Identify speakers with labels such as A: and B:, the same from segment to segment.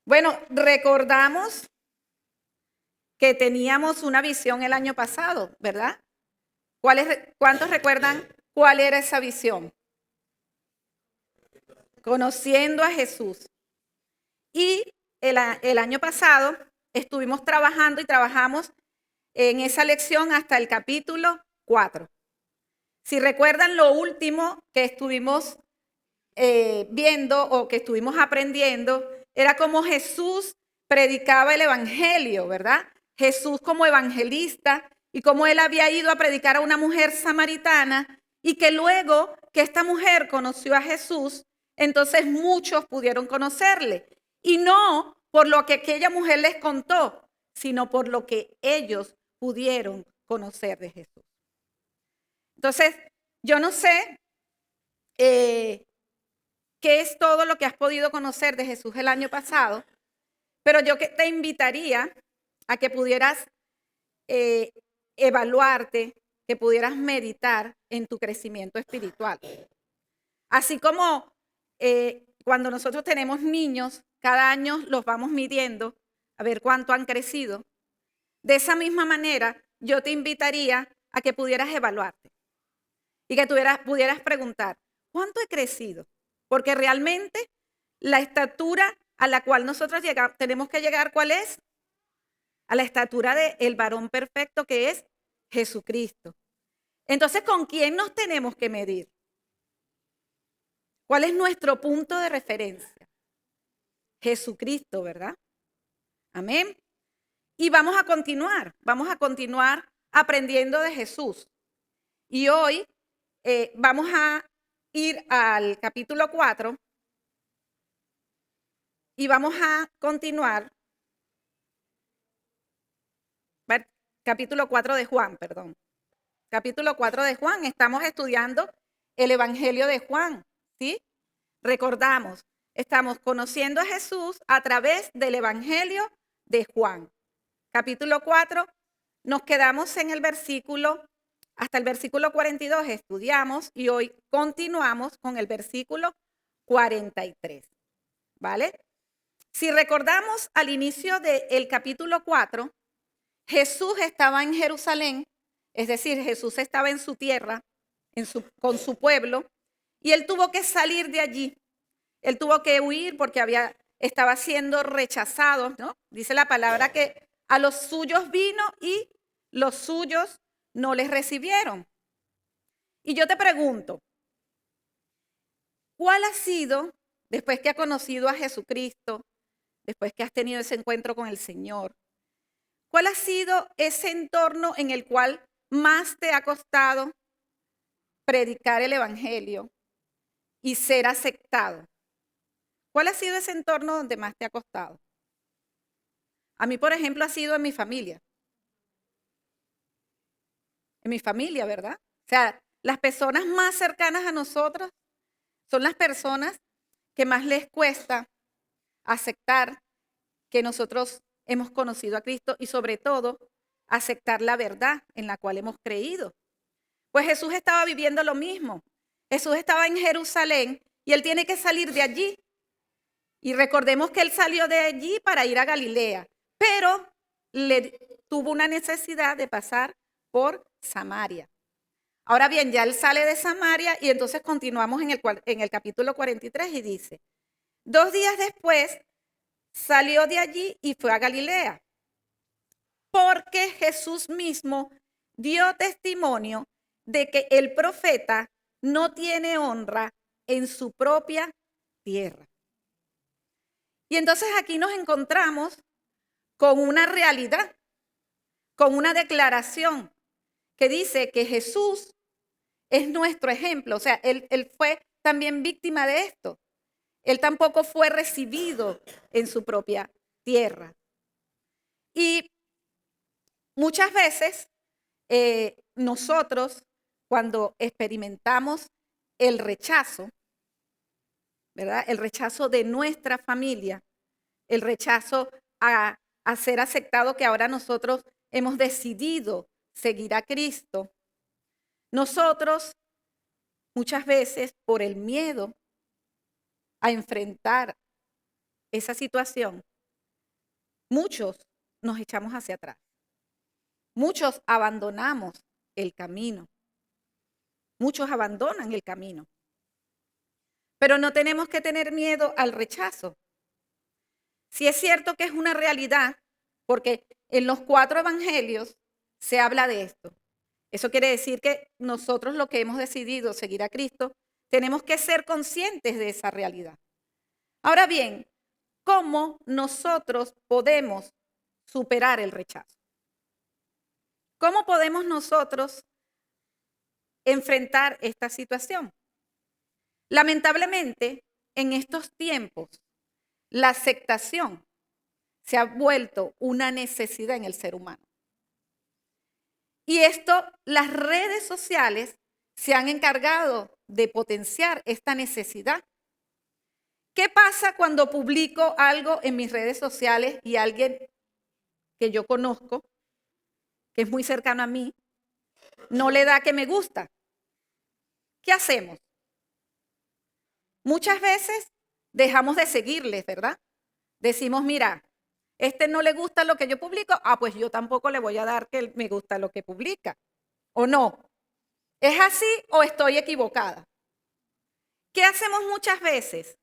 A: Bueno, recordamos que teníamos una visión el año pasado, ¿verdad? ¿Cuántos recuerdan cuál era esa visión? Conociendo a Jesús. Y el año pasado estuvimos trabajando y trabajamos en esa lección hasta el capítulo 4. Si recuerdan, lo último que estuvimos viendo o que estuvimos aprendiendo era cómo Jesús predicaba el evangelio, ¿verdad? Jesús como evangelista y cómo él había ido a predicar a una mujer samaritana y que luego que esta mujer conoció a Jesús, entonces muchos pudieron conocerle. Y no por lo que aquella mujer les contó, sino por lo que ellos pudieron conocer de Jesús. Entonces, yo no sé qué es todo lo que has podido conocer de Jesús el año pasado, pero yo te invitaría a que pudieras evaluarte, que pudieras meditar en tu crecimiento espiritual. Así como cuando nosotros tenemos niños, cada año los vamos midiendo a ver cuánto han crecido. De esa misma manera, yo te invitaría a que pudieras evaluarte y que pudieras preguntar, ¿cuánto he crecido? Porque realmente la estatura a la cual nosotros tenemos que llegar, ¿cuál es? A la estatura del varón perfecto que es Jesucristo. Entonces, ¿con quién nos tenemos que medir? ¿Cuál es nuestro punto de referencia? Jesucristo, ¿verdad? Amén. Y vamos a continuar aprendiendo de Jesús. Y hoy vamos a ir al capítulo 4 y vamos a continuar, capítulo 4 de Juan, perdón. Capítulo 4 de Juan, estamos estudiando el Evangelio de Juan, ¿sí? Recordamos, estamos conociendo a Jesús a través del Evangelio de Juan. Capítulo 4, nos quedamos en el versículo, hasta el versículo 42 estudiamos y hoy continuamos con el versículo 43, ¿vale? Si recordamos al inicio del capítulo 4, Jesús estaba en Jerusalén, es decir, Jesús estaba en su tierra, con su pueblo, y él tuvo que salir de allí. Él tuvo que huir porque estaba siendo rechazado, ¿no? Dice la palabra que a los suyos vino y los suyos no les recibieron. Y yo te pregunto, ¿cuál ha sido, después que has conocido a Jesucristo, después que has tenido ese encuentro con el Señor, cuál ha sido ese entorno en el cual más te ha costado predicar el evangelio y ser aceptado? ¿Cuál ha sido ese entorno donde más te ha costado? A mí, por ejemplo, ha sido en mi familia. En mi familia, ¿verdad? O sea, las personas más cercanas a nosotros son las personas que más les cuesta aceptar que nosotros hemos conocido a Cristo y sobre todo aceptar la verdad en la cual hemos creído. Pues Jesús estaba viviendo lo mismo. Jesús estaba en Jerusalén y él tiene que salir de allí. Y recordemos que él salió de allí para ir a Galilea, pero tuvo una necesidad de pasar por Samaria. Ahora bien, ya él sale de Samaria y entonces continuamos en el capítulo 43 y dice, 2 días después salió de allí y fue a Galilea, porque Jesús mismo dio testimonio de que el profeta no tiene honra en su propia tierra. Y entonces aquí nos encontramos con una realidad, con una declaración que dice que Jesús es nuestro ejemplo. O sea, él fue también víctima de esto. Él tampoco fue recibido en su propia tierra. Y muchas veces nosotros, cuando experimentamos el rechazo, ¿verdad? El rechazo de nuestra familia, el rechazo a ser aceptado, que ahora nosotros hemos decidido seguir a Cristo. Nosotros muchas veces por el miedo a enfrentar esa situación, muchos nos echamos hacia atrás. Muchos abandonamos el camino. Muchos abandonan el camino. Pero no tenemos que tener miedo al rechazo. Sí es cierto que es una realidad, porque en los 4 evangelios se habla de esto. Eso quiere decir que nosotros los que hemos decidido seguir a Cristo, tenemos que ser conscientes de esa realidad. Ahora bien, ¿cómo nosotros podemos superar el rechazo? ¿Cómo podemos nosotros enfrentar esta situación? Lamentablemente, en estos tiempos, la aceptación se ha vuelto una necesidad en el ser humano. Y esto, las redes sociales se han encargado de potenciar esta necesidad. ¿Qué pasa cuando publico algo en mis redes sociales y alguien que yo conozco, que es muy cercano a mí, no le da que me gusta? ¿Qué hacemos? Muchas veces dejamos de seguirles, ¿verdad? Decimos, mira, no le gusta lo que yo publico, pues yo tampoco le voy a dar que me gusta lo que publica. ¿O no? ¿Es así o estoy equivocada? ¿Qué hacemos muchas veces?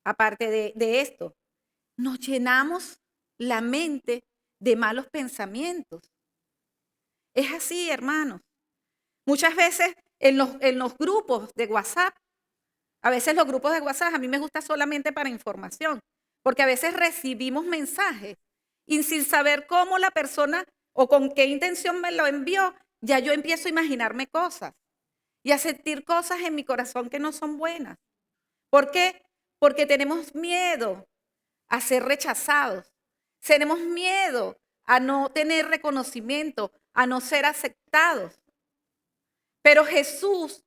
A: Aparte de esto, nos llenamos la mente de malos pensamientos. Es así, hermanos. Muchas veces en los grupos de WhatsApp, a veces los grupos de WhatsApp a mí me gusta solamente para información, porque a veces recibimos mensajes y sin saber cómo la persona o con qué intención me lo envió, ya yo empiezo a imaginarme cosas y a sentir cosas en mi corazón que no son buenas. ¿Por qué? Porque tenemos miedo a ser rechazados. Tenemos miedo a no tener reconocimiento, a no ser aceptados. Pero Jesús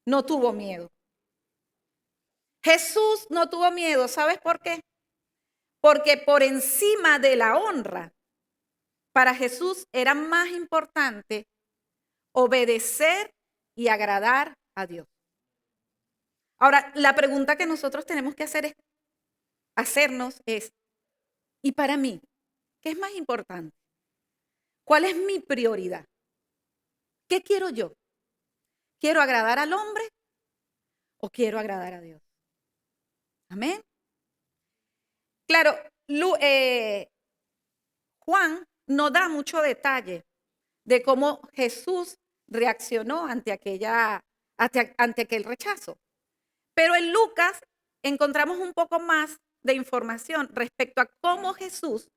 A: no tuvo miedo. Jesús no tuvo miedo, ¿sabes por qué? Porque por encima de la honra, para Jesús era más importante obedecer y agradar a Dios. Ahora, la pregunta que nosotros tenemos que hacernos es, ¿y para mí? ¿Qué es más importante? ¿Cuál es mi prioridad? ¿Qué quiero yo? ¿Quiero agradar al hombre o quiero agradar a Dios? Amén. Claro, Juan no da mucho detalle de cómo Jesús reaccionó ante aquel rechazo. Pero en Lucas encontramos un poco más de información respecto a cómo Jesús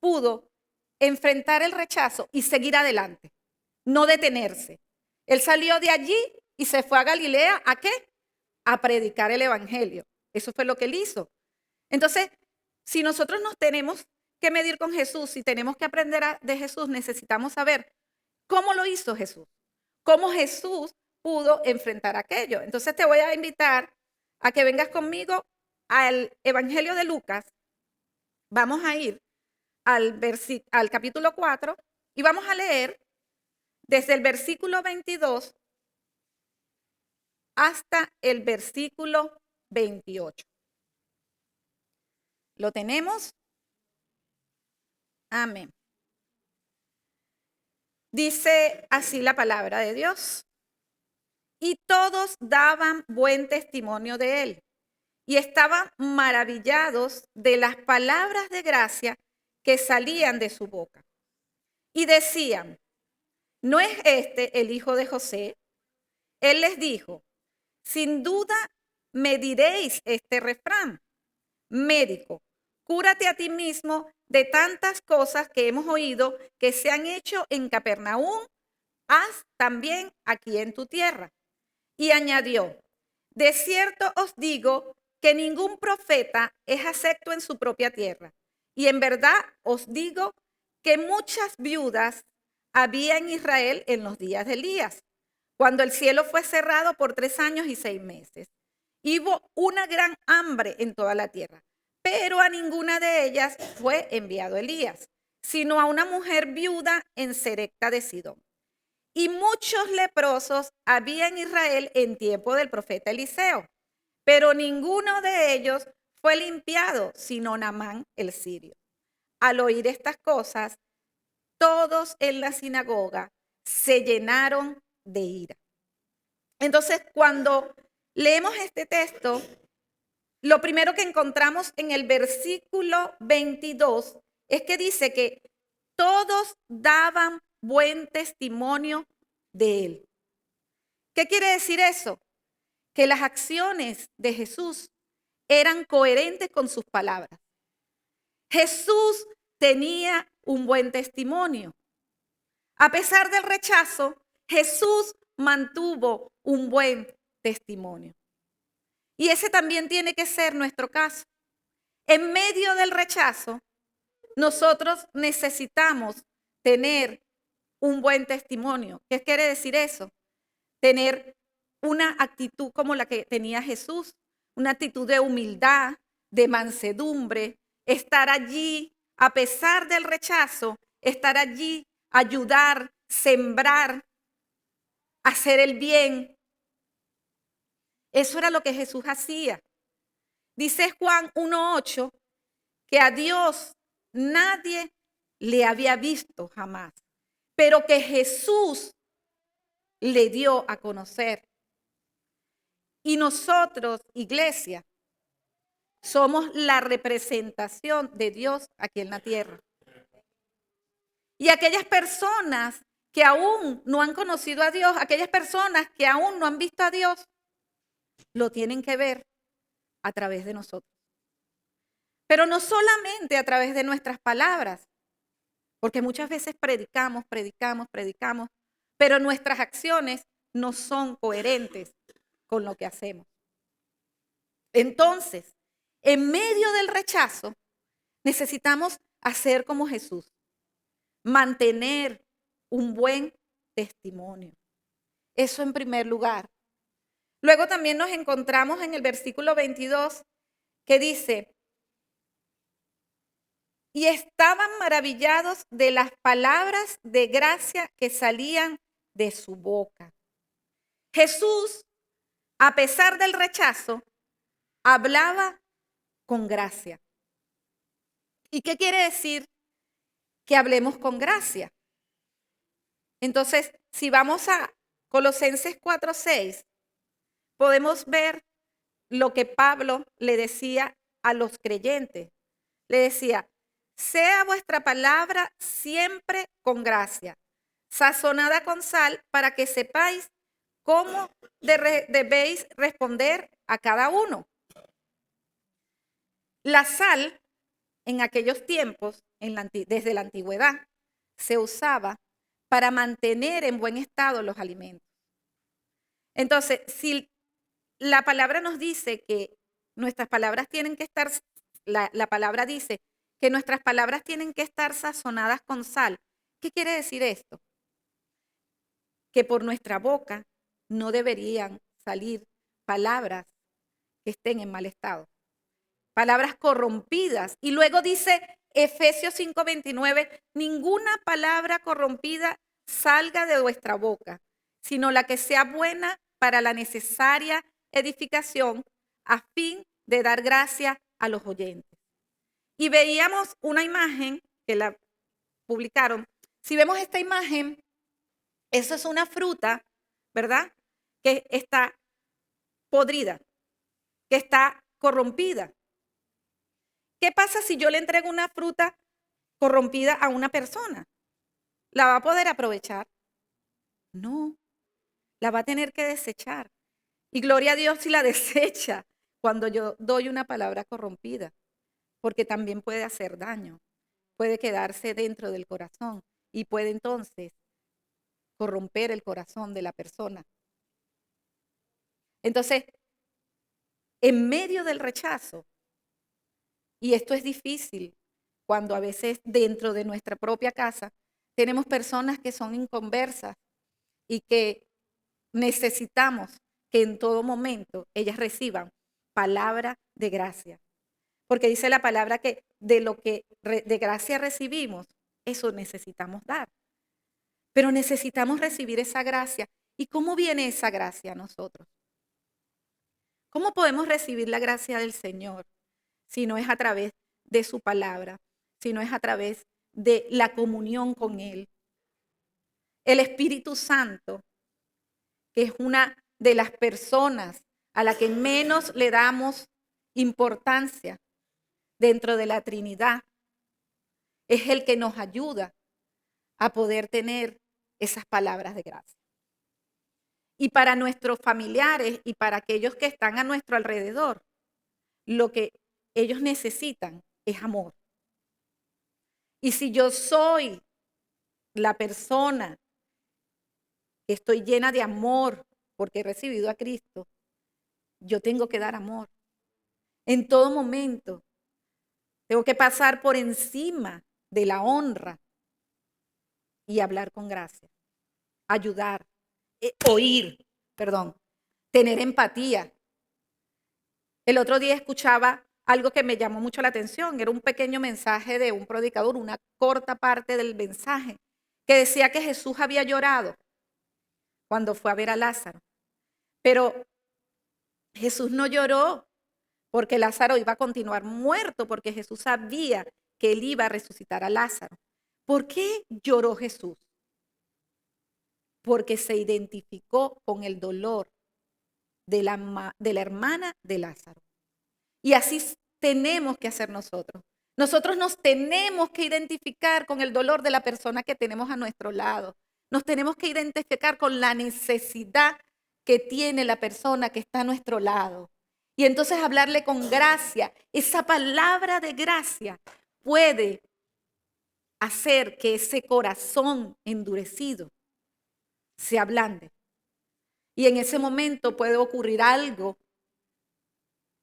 A: pudo enfrentar el rechazo y seguir adelante, no detenerse. Él salió de allí y se fue a Galilea, ¿a qué? A predicar el evangelio. Eso fue lo que él hizo. Entonces, si nosotros nos tenemos que medir con Jesús, si tenemos que aprender de Jesús, necesitamos saber cómo lo hizo Jesús, cómo Jesús pudo enfrentar aquello. Entonces te voy a invitar a que vengas conmigo al Evangelio de Lucas. Vamos a ir al capítulo 4 y vamos a leer desde el versículo 22 hasta el versículo 28. ¿Lo tenemos? Amén. Dice así la palabra de Dios. Y todos daban buen testimonio de él y estaban maravillados de las palabras de gracia que salían de su boca. Y decían, ¿no es este el hijo de José? Él les dijo, sin duda me diréis este refrán, médico, cúrate a ti mismo de tantas cosas que hemos oído que se han hecho en Capernaum, haz también aquí en tu tierra. Y añadió, de cierto os digo que ningún profeta es acepto en su propia tierra. Y en verdad os digo que muchas viudas había en Israel en los días de Elías, cuando el cielo fue cerrado por 3 años y 6 meses. Y hubo una gran hambre en toda la tierra, pero a ninguna de ellas fue enviado Elías, sino a una mujer viuda en Serepta de Sidón. Y muchos leprosos había en Israel en tiempo del profeta Eliseo, pero ninguno de ellos fue limpiado, sino Naamán el sirio. al oír estas cosas, todos en la sinagoga se llenaron de ira. Entonces, cuando leemos este texto, lo primero que encontramos en el versículo 22 es que dice que todos daban buen testimonio de él. ¿Qué quiere decir eso? Que las acciones de Jesús eran coherentes con sus palabras. Jesús tenía un buen testimonio. A pesar del rechazo, Jesús mantuvo un buen testimonio. Y ese también tiene que ser nuestro caso. En medio del rechazo, nosotros necesitamos tener un buen testimonio. ¿Qué quiere decir eso? Tener una actitud como la que tenía Jesús, una actitud de humildad, de mansedumbre, estar allí a pesar del rechazo, estar allí, ayudar, sembrar, hacer el bien. Eso era lo que Jesús hacía. Dice Juan 1:8 que a Dios nadie le había visto jamás, pero que Jesús le dio a conocer. Y nosotros, iglesia, somos la representación de Dios aquí en la tierra. Y aquellas personas que aún no han conocido a Dios, aquellas personas que aún no han visto a Dios, lo tienen que ver a través de nosotros. Pero no solamente a través de nuestras palabras, porque muchas veces predicamos, pero nuestras acciones no son coherentes con lo que hacemos. Entonces, en medio del rechazo, necesitamos hacer como Jesús, mantener un buen testimonio. Eso en primer lugar. Luego también nos encontramos en el versículo 22 que dice, y estaban maravillados de las palabras de gracia que salían de su boca. Jesús, a pesar del rechazo, hablaba con gracia. ¿Y qué quiere decir que hablemos con gracia? Entonces, si vamos a Colosenses 4:6, podemos ver lo que Pablo le decía a los creyentes. Le decía, sea vuestra palabra siempre con gracia, sazonada con sal, para que sepáis cómo debéis responder a cada uno. La sal, en aquellos tiempos, desde la antigüedad, se usaba para mantener en buen estado los alimentos. Entonces, si la palabra nos dice que nuestras palabras tienen que estar, la palabra dice que nuestras palabras tienen que estar sazonadas con sal. ¿Qué quiere decir esto? Que por nuestra boca no deberían salir palabras que estén en mal estado, palabras corrompidas. Y luego dice Efesios 5:29, ninguna palabra corrompida salga de vuestra boca, sino la que sea buena para la necesaria edificación a fin de dar gracia a los oyentes. Y veíamos una imagen que la publicaron. Si vemos esta imagen, eso es una fruta, ¿verdad? Que está podrida, que está corrompida. ¿Qué pasa si yo le entrego una fruta corrompida a una persona? ¿La va a poder aprovechar? No, la va a tener que desechar. Y gloria a Dios si la desecha cuando yo doy una palabra corrompida, porque también puede hacer daño, puede quedarse dentro del corazón y puede entonces corromper el corazón de la persona. Entonces, en medio del rechazo, y esto es difícil cuando a veces dentro de nuestra propia casa tenemos personas que son inconversas y que necesitamos que en todo momento ellas reciban palabra de gracia. Porque dice la palabra que de lo que de gracia recibimos, eso necesitamos dar. Pero necesitamos recibir esa gracia. ¿Y cómo viene esa gracia a nosotros? ¿Cómo podemos recibir la gracia del Señor si no es a través de su palabra? sino es a través de la comunión con Él. El Espíritu Santo, que es una de las personas a la que menos le damos importancia dentro de la Trinidad, es el que nos ayuda a poder tener esas palabras de gracia. Y para nuestros familiares y para aquellos que están a nuestro alrededor, lo que ellos necesitan es amor. Y si yo soy la persona que estoy llena de amor porque he recibido a Cristo, yo tengo que dar amor. En todo momento tengo que pasar por encima de la honra y hablar con gracia, ayudar, tener empatía. El otro día escuchaba algo que me llamó mucho la atención. Era un pequeño mensaje de un predicador, una corta parte del mensaje, que decía que Jesús había llorado cuando fue a ver a Lázaro. Pero Jesús no lloró porque Lázaro iba a continuar muerto, porque Jesús sabía que él iba a resucitar a Lázaro. ¿Por qué lloró Jesús? Porque se identificó con el dolor de la hermana de Lázaro. Y así tenemos que hacer nosotros. Nosotros nos tenemos que identificar con el dolor de la persona que tenemos a nuestro lado. Nos tenemos que identificar con la necesidad que tiene la persona que está a nuestro lado. Y entonces hablarle con gracia. Esa palabra de gracia puede hacer que ese corazón endurecido se ablande. Y en ese momento puede ocurrir algo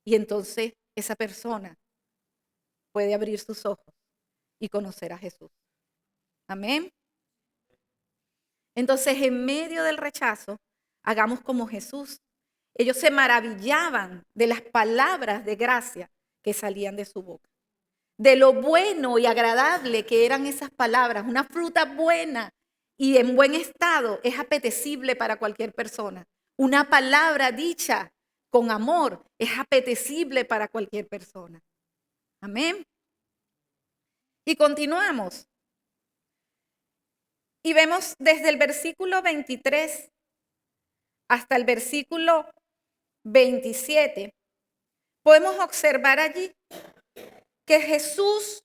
A: y entonces esa persona puede abrir sus ojos y conocer a Jesús. Amén. Entonces, en medio del rechazo, hagamos como Jesús. Ellos se maravillaban de las palabras de gracia que salían de su boca, de lo bueno y agradable que eran esas palabras. Una fruta buena y en buen estado es apetecible para cualquier persona. Una palabra dicha con amor es apetecible para cualquier persona. Amén. Y continuamos. Y vemos desde el versículo 23 hasta el versículo 27, podemos observar allí que Jesús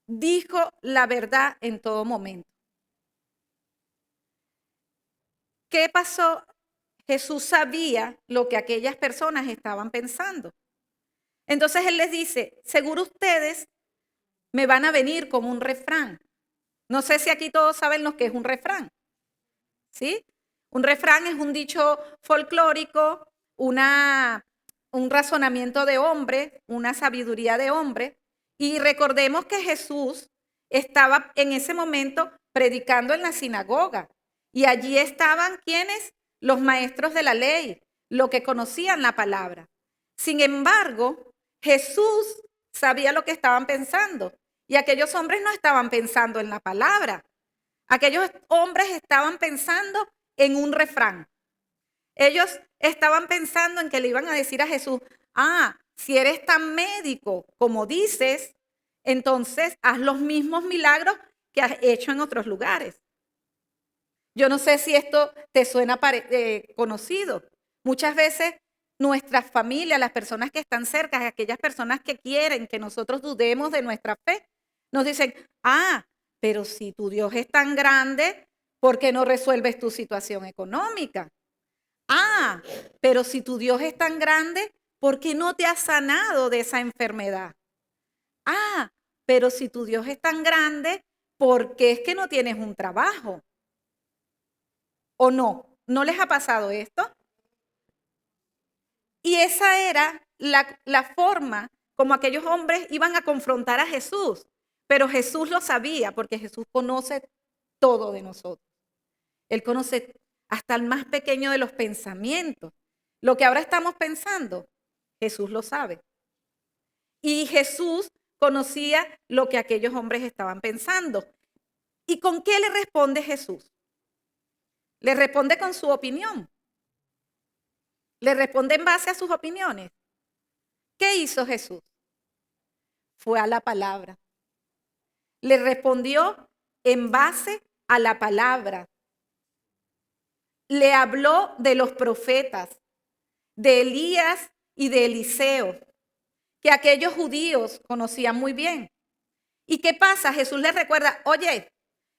A: dijo la verdad en todo momento. ¿Qué pasó? Jesús sabía lo que aquellas personas estaban pensando. Entonces Él les dice, seguro ustedes me van a venir con un refrán. No sé si aquí todos saben lo que es un refrán. ¿Sí? Un refrán es un dicho folclórico, un razonamiento de hombre, una sabiduría de hombre. Y recordemos que Jesús estaba en ese momento predicando en la sinagoga. Y allí estaban ¿quiénes? Los maestros de la ley, los que conocían la palabra. Sin embargo, Jesús sabía lo que estaban pensando. Y aquellos hombres no estaban pensando en la palabra. Aquellos hombres estaban pensando en un refrán. Ellos estaban pensando en que le iban a decir a Jesús, si eres tan médico como dices, entonces haz los mismos milagros que has hecho en otros lugares. Yo no sé si esto te suena conocido. Muchas veces nuestras familias, las personas que están cerca, aquellas personas que quieren que nosotros dudemos de nuestra fe, nos dicen, pero si tu Dios es tan grande, ¿por qué no resuelves tu situación económica? Pero si tu Dios es tan grande, ¿por qué no te has sanado de esa enfermedad? Pero si tu Dios es tan grande, ¿por qué es que no tienes un trabajo? ¿O no? ¿No les ha pasado esto? Y esa era la forma como aquellos hombres iban a confrontar a Jesús. Pero Jesús lo sabía porque Jesús conoce todo de nosotros. Él conoce hasta el más pequeño de los pensamientos. Lo que ahora estamos pensando, Jesús lo sabe. Y Jesús conocía lo que aquellos hombres estaban pensando. ¿Y con qué le responde Jesús? Le responde con su opinión. Le responde en base a sus opiniones. ¿Qué hizo Jesús? fue a la palabra. Le respondió en base a la palabra. Le habló de los profetas, de Elías y de Eliseo, que aquellos judíos conocían muy bien. ¿Y qué pasa? Jesús les recuerda, oye,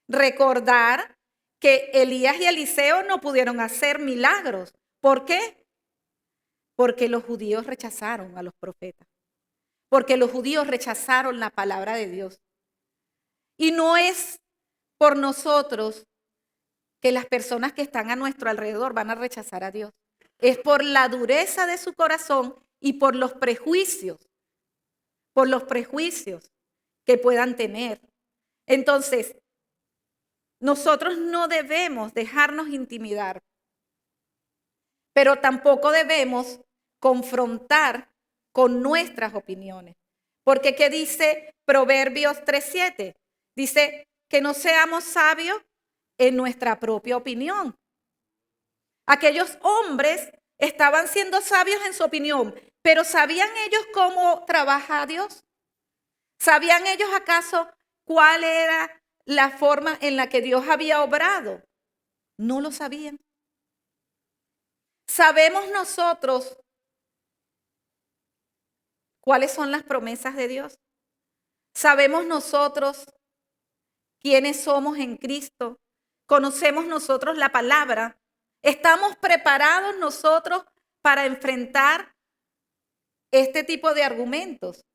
A: recordar que Elías y Eliseo no pudieron hacer milagros. ¿Por qué? Porque los judíos rechazaron a los profetas. Porque los judíos rechazaron la palabra de Dios. Y no es por nosotros que las personas que están a nuestro alrededor van a rechazar a Dios. Es por la dureza de su corazón y por los prejuicios que puedan tener. Entonces, nosotros no debemos dejarnos intimidar, pero tampoco debemos confrontar con nuestras opiniones. Porque ¿qué dice Proverbios 3:7? Dice que no seamos sabios en nuestra propia opinión. Aquellos hombres estaban siendo sabios en su opinión, pero ¿sabían ellos cómo trabaja Dios? ¿Sabían ellos acaso cuál era la forma en la que Dios había obrado? No lo sabían. ¿Sabemos nosotros cuáles son las promesas de Dios? ¿Sabemos nosotros quiénes somos en Cristo? ¿Conocemos nosotros la palabra? ¿Estamos preparados nosotros para enfrentar este tipo de argumentos?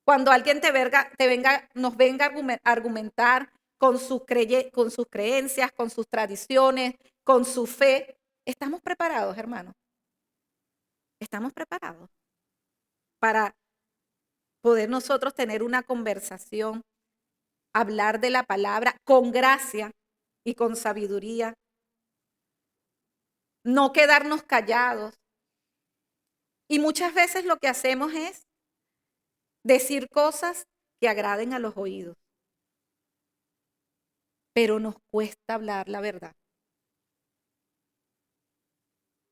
A: Cuando alguien nos venga a argumentar con sus creencias, con sus tradiciones, con su fe, ¿estamos preparados, hermanos? ¿Estamos preparados para poder nosotros tener una conversación, hablar de la palabra con gracia y con sabiduría? No quedarnos callados. Y muchas veces lo que hacemos es decir cosas que agraden a los oídos, pero nos cuesta hablar la verdad.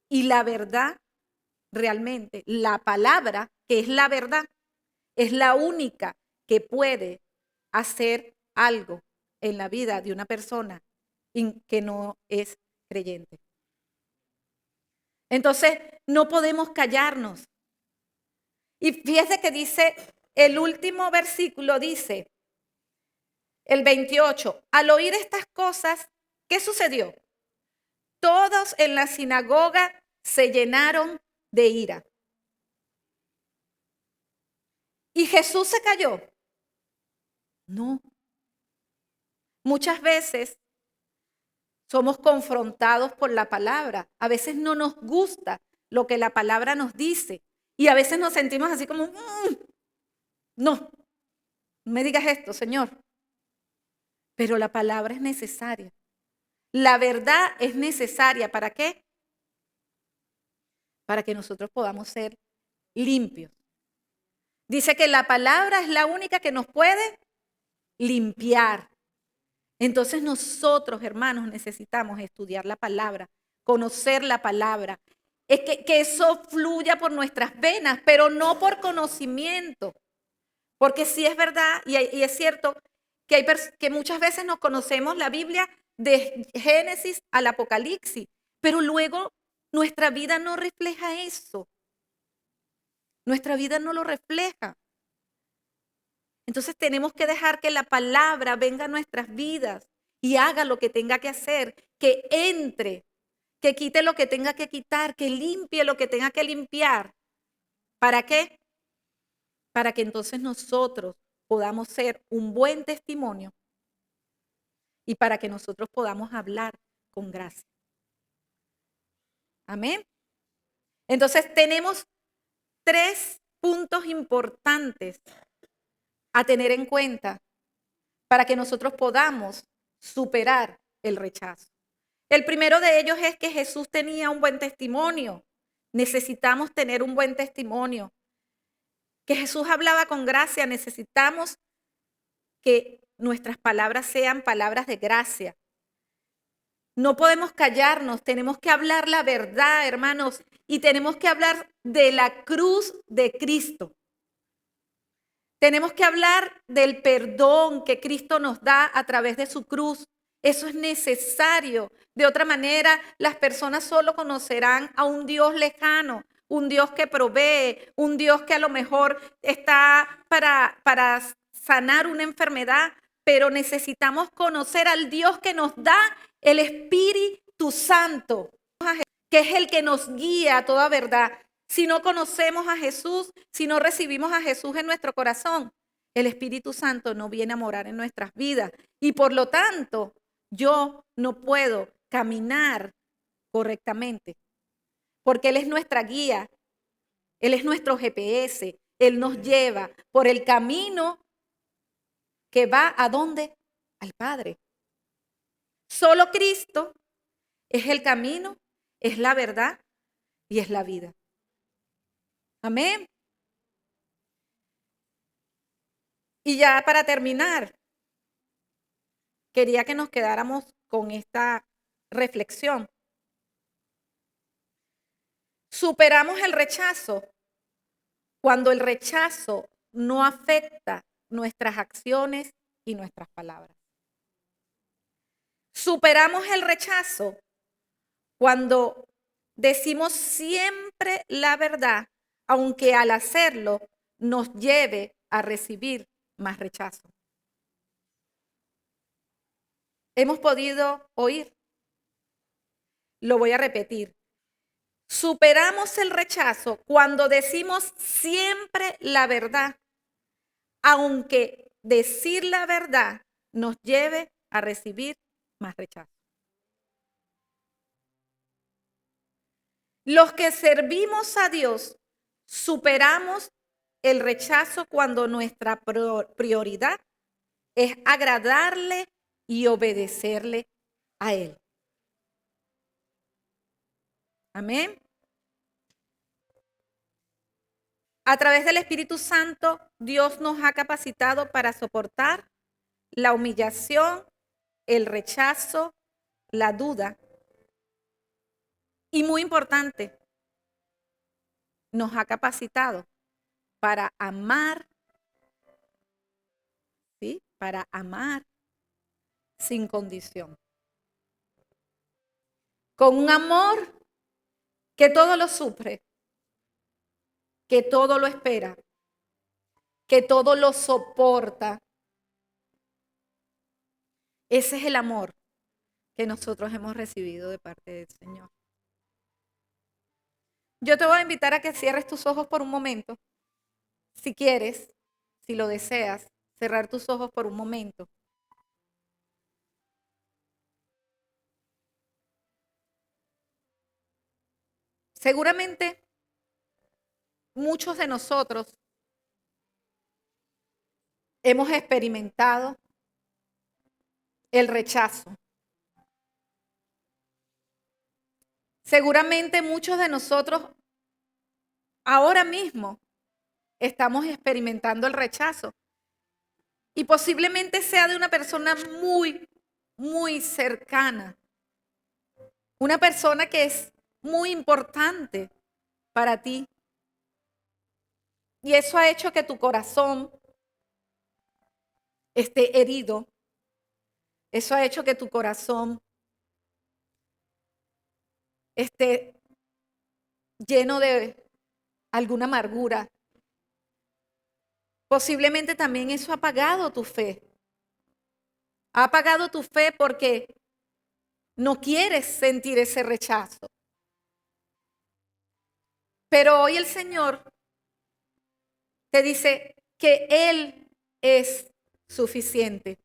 A: Y la verdad, realmente, la palabra, que es la verdad, es la única que puede hacer algo en la vida de una persona que no es creyente. Entonces, no podemos callarnos. Y fíjese que dice, el último versículo dice, el 28, al oír estas cosas, ¿qué sucedió? Todos en la sinagoga se llenaron de ira. ¿Y Jesús se calló? No. Muchas veces somos confrontados por la palabra. A veces no nos gusta lo que la palabra nos dice. Y a veces nos sentimos así como, no me digas esto, Señor. Pero la palabra es necesaria. La verdad es necesaria. ¿Para qué? Para que nosotros podamos ser limpios. Dice que la palabra es la única que nos puede limpiar. Entonces nosotros, hermanos, necesitamos estudiar la palabra, conocer la palabra. Es que eso fluya por nuestras venas, pero no por conocimiento. Porque sí es verdad y es cierto que muchas veces nos conocemos la Biblia de Génesis al Apocalipsis, pero luego nuestra vida no refleja eso. Nuestra vida no lo refleja. Entonces tenemos que dejar que la palabra venga a nuestras vidas y haga lo que tenga que hacer, que entre, que quite lo que tenga que quitar, que limpie lo que tenga que limpiar. ¿Para qué? Para que entonces nosotros podamos ser un buen testimonio y para que nosotros podamos hablar con gracia. Amén. Entonces tenemos 3 puntos importantes a tener en cuenta para que nosotros podamos superar el rechazo. El primero de ellos es que Jesús tenía un buen testimonio. Necesitamos tener un buen testimonio. Que Jesús hablaba con gracia. Necesitamos que nuestras palabras sean palabras de gracia. No podemos callarnos, tenemos que hablar la verdad, hermanos, y tenemos que hablar de la cruz de Cristo. Tenemos que hablar del perdón que Cristo nos da a través de su cruz. Eso es necesario. De otra manera, las personas solo conocerán a un Dios lejano, un Dios que provee, un Dios que a lo mejor está para sanar una enfermedad, pero necesitamos conocer al Dios que nos da el Espíritu Santo, que es el que nos guía a toda verdad. Si no conocemos a Jesús, si no recibimos a Jesús en nuestro corazón, el Espíritu Santo no viene a morar en nuestras vidas. Y por lo tanto, yo no puedo caminar correctamente, porque Él es nuestra guía, Él es nuestro GPS, Él nos lleva por el camino que va ¿a dónde? Al Padre. Solo Cristo es el camino, es la verdad y es la vida. Amén. Y ya para terminar, quería que nos quedáramos con esta reflexión. Superamos el rechazo cuando el rechazo no afecta nuestras acciones y nuestras palabras. Superamos el rechazo cuando decimos siempre la verdad, aunque al hacerlo nos lleve a recibir más rechazo. Hemos podido oír. Lo voy a repetir. Superamos el rechazo cuando decimos siempre la verdad, aunque decir la verdad nos lleve a recibir más rechazo. Los que servimos a Dios superamos el rechazo cuando nuestra prioridad es agradarle y obedecerle a Él. Amén. A través del Espíritu Santo, Dios nos ha capacitado para soportar la humillación, el rechazo, la duda. Y muy importante, nos ha capacitado para amar, ¿sí? Para amar sin condición. Con un amor que todo lo sufre, que todo lo espera, que todo lo soporta. Ese es el amor que nosotros hemos recibido de parte del Señor. Yo te voy a invitar a que cierres tus ojos por un momento. Si quieres, si lo deseas, cerrar tus ojos por un momento. Seguramente muchos de nosotros hemos experimentado el rechazo. Seguramente muchos de nosotros ahora mismo estamos experimentando el rechazo. Y posiblemente sea de una persona muy, muy cercana. Una persona que es muy importante para ti. Y eso ha hecho que tu corazón esté herido. Eso ha hecho que tu corazón esté lleno de alguna amargura. Posiblemente también eso ha apagado tu fe. Ha apagado tu fe porque no quieres sentir ese rechazo. Pero hoy el Señor te dice que Él es suficiente.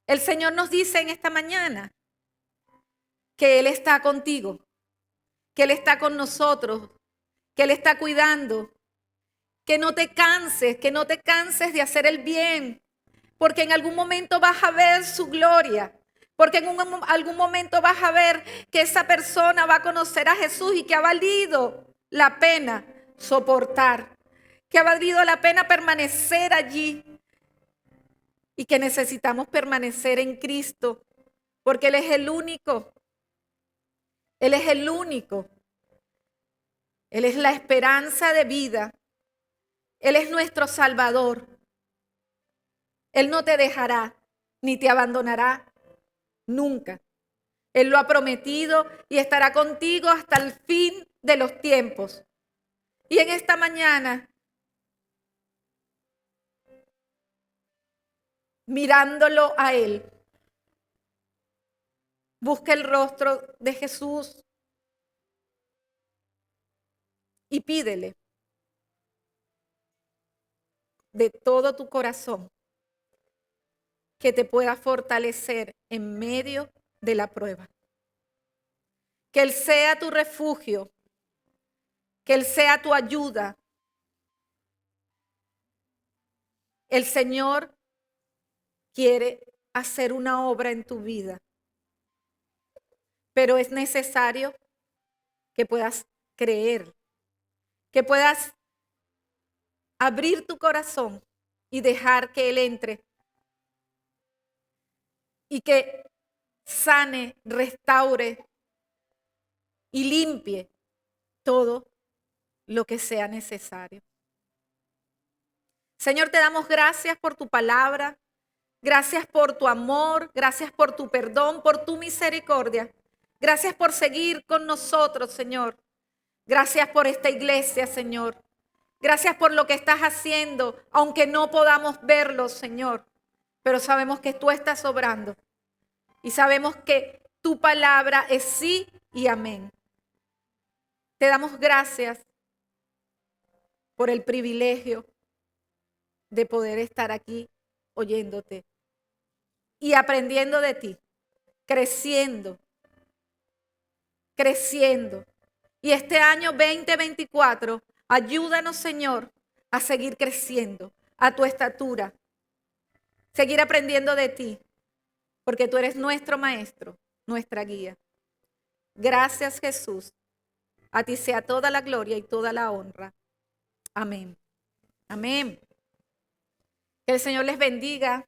A: El Señor nos dice en esta mañana que Él está contigo, que Él está con nosotros, que Él está cuidando, que no te canses de hacer el bien, porque en algún momento vas a ver su gloria, porque en algún momento vas a ver que esa persona va a conocer a Jesús y que ha valido la pena soportar, que ha valido la pena permanecer allí y que necesitamos permanecer en Cristo, porque Él es el único. Él es el único. Él es la esperanza de vida. Él es nuestro Salvador. Él no te dejará ni te abandonará nunca. Él lo ha prometido y estará contigo hasta el fin de los tiempos. Y en esta mañana, mirándolo a Él, busca el rostro de Jesús y pídele de todo tu corazón que te pueda fortalecer en medio de la prueba. Que Él sea tu refugio, que Él sea tu ayuda. El Señor quiere hacer una obra en tu vida, pero es necesario que puedas creer, que puedas abrir tu corazón y dejar que Él entre y que sane, restaure y limpie todo lo que sea necesario. Señor, te damos gracias por tu palabra, gracias por tu amor, gracias por tu perdón, por tu misericordia. Gracias por seguir con nosotros, Señor. Gracias por esta iglesia, Señor. Gracias por lo que estás haciendo, aunque no podamos verlo, Señor. Pero sabemos que tú estás obrando y sabemos que tu palabra es sí y amén. Te damos gracias por el privilegio de poder estar aquí oyéndote y aprendiendo de ti, creciendo. Y este año 2024, ayúdanos, Señor, a seguir creciendo a tu estatura, seguir aprendiendo de ti, porque tú eres nuestro maestro, nuestra guía. Gracias, Jesús. A ti sea toda la gloria y toda la honra. Amén. Amén. Que el Señor les bendiga.